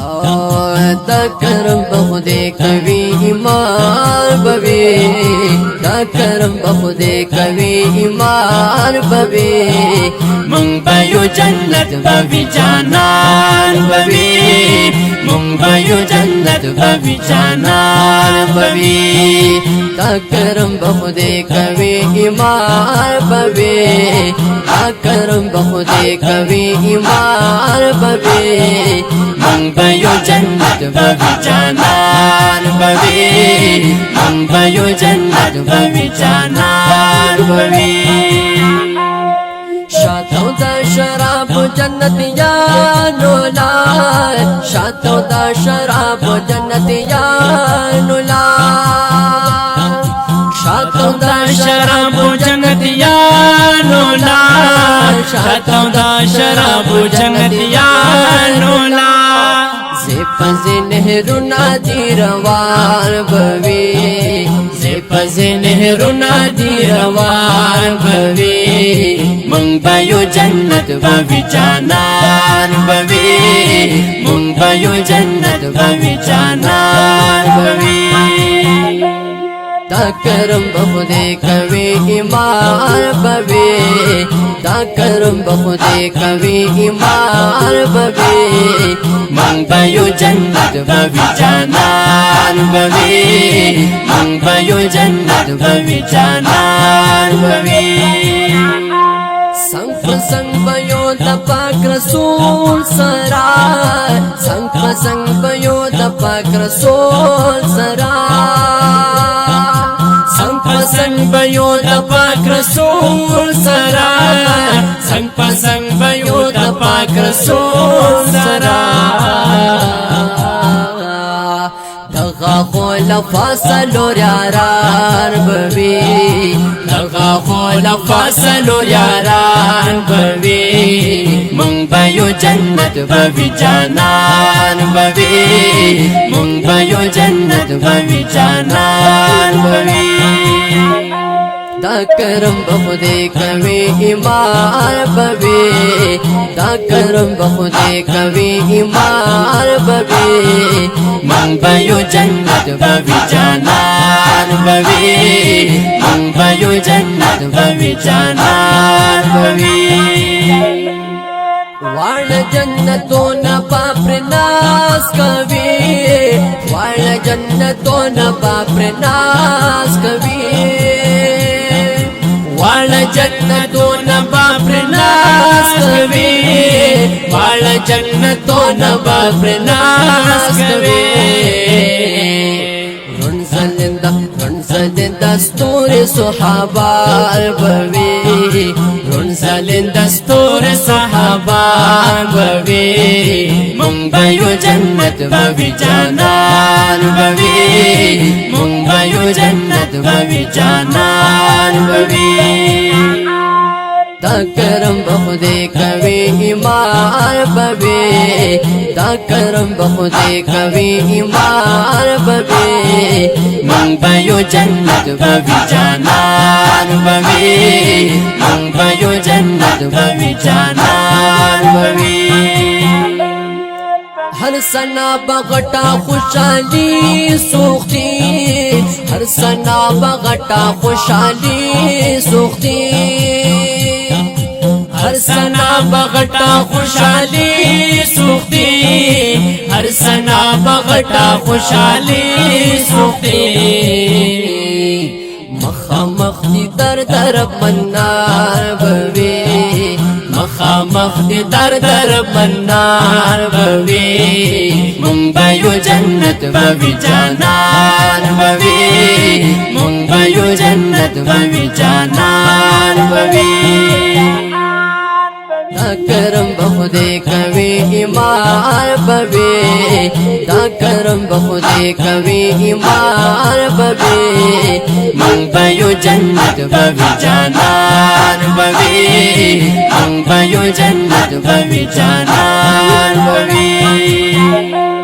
دا کرم بخودے کوي ایمان بوي دا کرم بخودے کوي ایمان بوي مونږ به یو جنت بوي جانان بوي مونږ به یو جنت بوي جانان بوي دا کرم بخودے کوي ایمان بوي دا کرم بخودے کوي ایمان بوي مونږ به یو جنت بوي جانان بوي مونږ به یو جنت بوي جانان بوي شاتو دا شراب جنت یانو لار شاتو دا شراب جنت یانو لار شاتو دا شراب جنت یانو لار شاتو دا شراب جنت یانو لار زپز نهرونا دی روان بوي زپز نهرونا دی روان بوي مونږ به یو جنت بوي جانان بوي مونږ به یو جنت بوي جانان بوي دا کرم بخودے کوي ایمان بوي دا کرم بخودے کوي ایمان بوي مونږ به یو جنت بوي جانان بوي مونږ به یو جنت بوي جانان بوي संग संग भयो द पाक रसूल सरा संग संग भयो द पाक रसूल सरा संग संग भयो द पाक रसूल सरा संग संग भयो द पाक रसूल सरा दगा خلفا سلور یاران بوي دغه خلفا سلور یاران بوي مونږ به یو جنت بوي جانان بوي مونږ به یو جنت بوي جانان بوي دا کرم بخودے کوي ایمان بوي دا کرم بخودے کوي ایمان بوي مونږ به یو جنت بوي جانان بوي مونږ به یو جنت بوي جانان بوي वाण जन्नतों न बापर नाज कवि वाण जन्नतों न बापर नाज कवि वाण जन्नतों न बापर नाज कवि वाण जन्नतों न बापर नाज कवि रंजलिंदा स्तूर सुहाबा बवी रंजलिंदा स्तूर सहाबा बवी मونږ به یو جنت بوي جانان بوي مونږ به یو جنت بوي جانان بوي دا کرم بخودے کوي ایمان بوي دا کرم بخودے کوي ایمان بوي مونږ به یو جنت بوي جانان بوي مونږ به یو جنت بوي جانان بوي हर सना बगटा खुशहाली सुखती हर सना बगटा खुशहाली सुखती हर सना बगटा खुशहाली सुखती हर सना बगटा खुशहाली सुखती मखमख दी दर दर मन्नार बवे مخامخ دی در در منار بوي مونږ به یو جنت بوي جانان بوي مونږ به یو جنت بوي جانان بوي دا کرم بخودے کوي ایمان بوي دا کرم بخودے کوي ایمان بوي مونږ به یو جنت بوي جانان بوي مونږ به یو جنت بوي جانان بوي